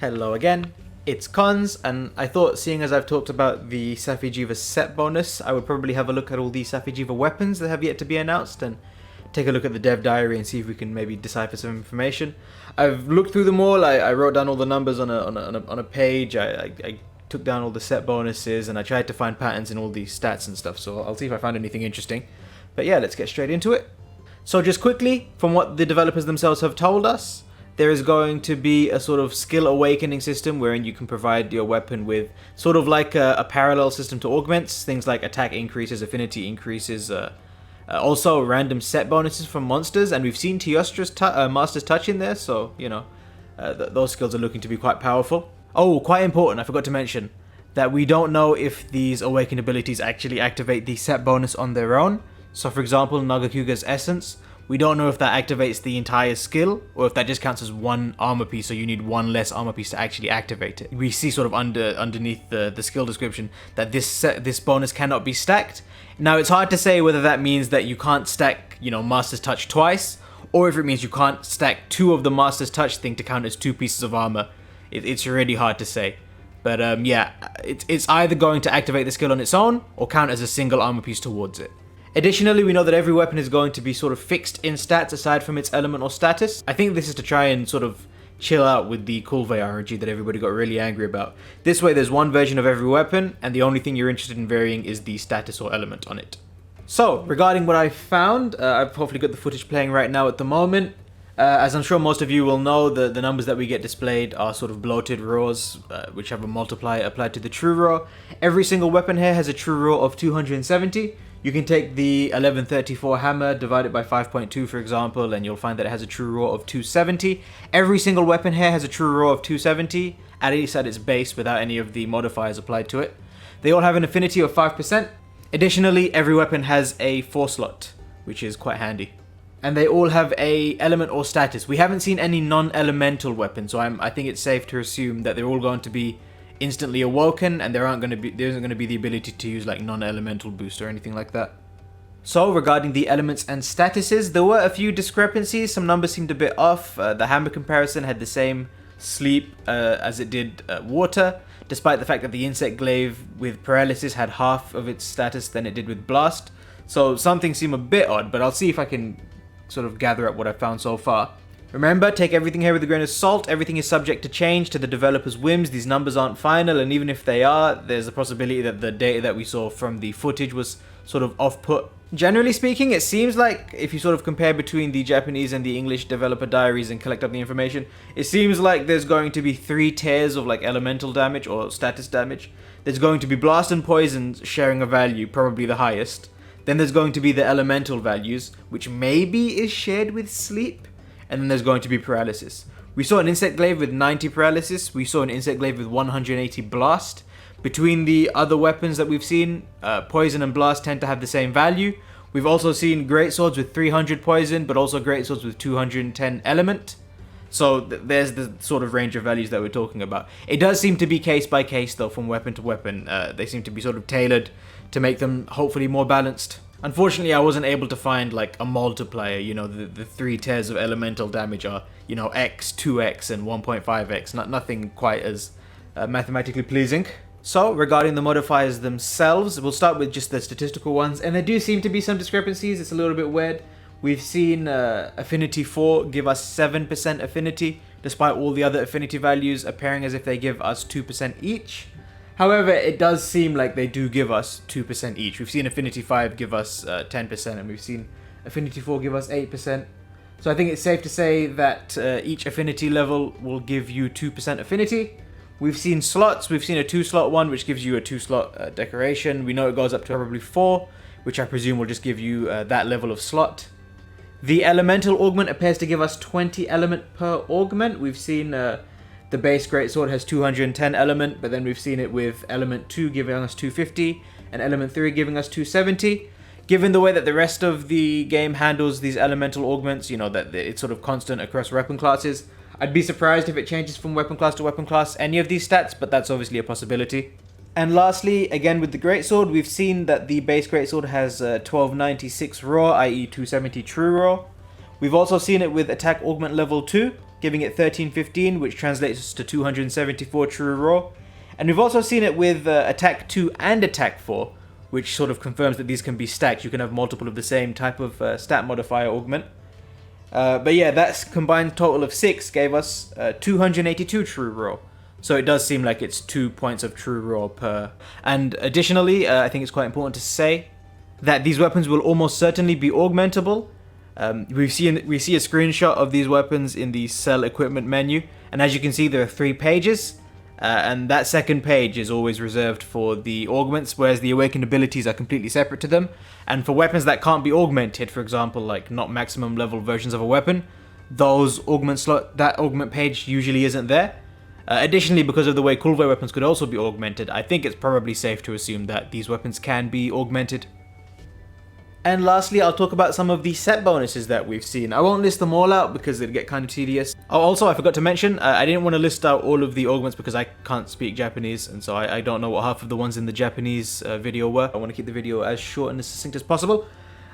Hello again, it's Cons, and I thought, seeing as I've talked about the Safi'Jiiva set bonus, I would probably have a look at all the Safi'Jiiva weapons that have yet to be announced and take a look at the dev diary and see if we can maybe decipher some information. I've looked through them all. I wrote down all the numbers on a page. I took down all the set bonuses, and I tried to find patterns in all these stats and stuff, so I'll see if I found anything interesting. But yeah, let's get straight into it. So just quickly, from what the developers themselves have told us, there is going to be a sort of skill awakening system wherein you can provide your weapon with sort of like a parallel system to augments, things like attack increases, affinity increases, also random set bonuses from monsters, and we've seen Teostra's Master's Touch in there, so, you know, those skills are looking to be quite powerful. Oh, quite important, I forgot to mention that we don't know if these awakened abilities actually activate the set bonus on their own. So for example, Nagakuga's Essence, we don't know if that activates the entire skill or if that just counts as one armor piece, so you need one less armor piece to actually activate it. We see sort of underneath the skill description that this bonus cannot be stacked. Now it's hard to say whether that means that you can't stack, you know, Master's Touch twice, or if it means you can't stack two of the Master's Touch thing to count as two pieces of armor. It's really hard to say. But yeah, it's either going to activate the skill on its own or count as a single armor piece towards it. Additionally, we know that every weapon is going to be sort of fixed in stats aside from its element or status. I think this is to try and sort of chill out with the Kulve RNG that everybody got really angry about. This way there's one version of every weapon, and the only thing you're interested in varying is the status or element on it. So, regarding what I found, I've hopefully got the footage playing right now at the moment. As I'm sure most of you will know, the numbers that we get displayed are sort of bloated raws, which have a multiplier applied to the true raw. Every single weapon here has a true raw of 270. You can take the 1134 hammer, divide it by 5.2 for example, and you'll find that it has a true raw of 270. Every single weapon here has a true raw of 270, at least at its base, without any of the modifiers applied to it. They all have an affinity of 5%. Additionally, every weapon has a 4 slot, which is quite handy. And they all have a element or status. We haven't seen any non-elemental weapons, so I think it's safe to assume that they're all going to be instantly awoken, and there isn't going to be the ability to use like non-elemental boost or anything like that. So regarding the elements and statuses, there were a few discrepancies. Some numbers seemed a bit off. The hammer comparison had the same sleep as it did water, despite the fact that the insect glaive with paralysis had half of its status than it did with blast. So something seemed a bit odd, but I'll see if I can sort of gather up what I've found so far. Remember, take everything here with a grain of salt. Everything is subject to change to the developer's whims. These numbers aren't final, and even if they are, there's a possibility that the data that we saw from the footage was sort of off-put. Generally speaking, it seems like if you sort of compare between the Japanese and the English developer diaries and collect up the information, it seems like there's going to be 3 tiers of like elemental damage or status damage. There's going to be blast and poison sharing a value, probably the highest. Then there's going to be the elemental values, which maybe is shared with sleep. And then there's going to be paralysis. We saw an insect glaive with 90 paralysis. We saw an insect glaive with 180 blast. Between the other weapons that we've seen, poison and blast tend to have the same value. We've also seen greatswords with 300 poison, but also greatswords with 210 element. So there's the sort of range of values that we're talking about. It does seem to be case by case though, from weapon to weapon. They seem to be sort of tailored to make them hopefully more balanced. Unfortunately, I wasn't able to find like a multiplier, you know, the 3 tiers of elemental damage are, you know, X, 2X, and 1.5X, nothing quite as mathematically pleasing. So, regarding the modifiers themselves, we'll start with just the statistical ones, and there do seem to be some discrepancies. It's a little bit weird. We've seen affinity 4 give us 7% affinity, despite all the other affinity values appearing as if they give us 2% each. However, it does seem like they do give us 2% each. We've seen Affinity 5 give us 10%, and we've seen Affinity 4 give us 8%. So I think it's safe to say that each affinity level will give you 2% affinity. We've seen slots. We've seen a 2-slot one, which gives you a 2-slot decoration. We know it goes up to probably 4, which I presume will just give you that level of slot. The Elemental Augment appears to give us 20 element per augment. We've seen the base greatsword has 210 element, but then we've seen it with element 2 giving us 250 and element 3 giving us 270. Given the way that the rest of the game handles these elemental augments, you know, that it's sort of constant across weapon classes, I'd be surprised if it changes from weapon class to weapon class any of these stats, but that's obviously a possibility. And lastly, again with the greatsword, we've seen that the base greatsword has 1296 raw, i.e. 270 true raw. We've also seen it with attack augment level 2, giving it 1315, which translates to 274 true raw. And we've also seen it with attack 2 and attack 4, which sort of confirms that these can be stacked. You can have multiple of the same type of stat modifier augment. But yeah, that's combined total of 6 gave us 282 true raw. So it does seem like it's 2 points of true raw per. And additionally, I think it's quite important to say that these weapons will almost certainly be augmentable. We see a screenshot of these weapons in the sell equipment menu, and as you can see, there are 3 pages. And that second page is always reserved for the augments, whereas the awakened abilities are completely separate to them. And for weapons that can't be augmented, for example, like not maximum level versions of a weapon, that augment page usually isn't there. Additionally, because of the way Kulve weapons could also be augmented, I think it's probably safe to assume that these weapons can be augmented. And lastly, I'll talk about some of the set bonuses that we've seen. I won't list them all out because it'd get kind of tedious. Oh, also, I forgot to mention, I didn't want to list out all of the augments because I can't speak Japanese, and so I don't know what half of the ones in the Japanese video were. I want to keep the video as short and as succinct as possible.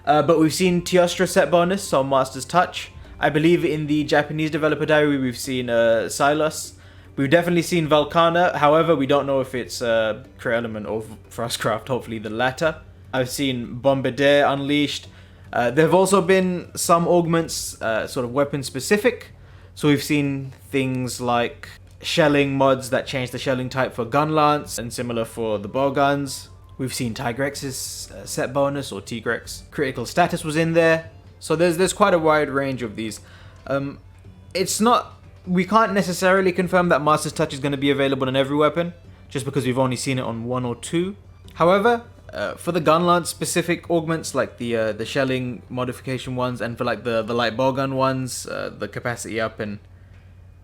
But we've seen Teostra set bonus, so Master's Touch. I believe in the Japanese developer diary we've seen Silos. We've definitely seen Valkana, however, we don't know if it's Crit Element or Frostcraft, hopefully the latter. I've seen Bombardier Unleashed. There have also been some augments, sort of weapon specific. So we've seen things like shelling mods that change the shelling type for gun lance, and similar for the bow guns. We've seen Tigrex's set bonus, or Tigrex. Critical status was in there. So there's quite a wide range of these. We can't necessarily confirm that Master's Touch is going to be available in every weapon, just because we've only seen it on 1 or 2. However, for the gun lance specific augments, like the shelling modification ones, and for like the light bowgun ones, the capacity up and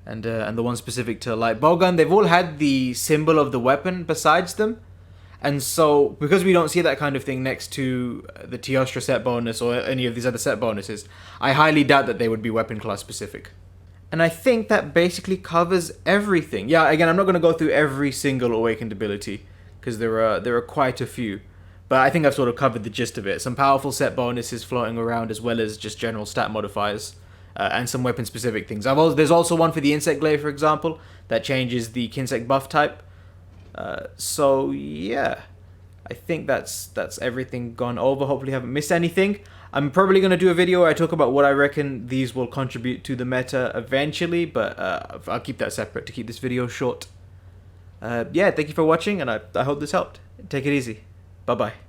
the one specific to light bowgun, they've all had the symbol of the weapon besides them. And so, because we don't see that kind of thing next to the Teostra set bonus or any of these other set bonuses, I highly doubt that they would be weapon class specific. And I think that basically covers everything. Yeah, again, I'm not going to go through every single awakened ability, because there are quite a few. But I think I've sort of covered the gist of it. Some powerful set bonuses floating around, as well as just general stat modifiers, and some weapon specific things. There's also one for the Insect Glaive, for example, that changes the Kinsect buff type. So yeah, I think that's everything gone over. Hopefully I haven't missed anything. I'm probably going to do a video where I talk about what I reckon these will contribute to the meta eventually, but I'll keep that separate to keep this video short. Yeah, thank you for watching, and I hope this helped. Take it easy. Bye-bye.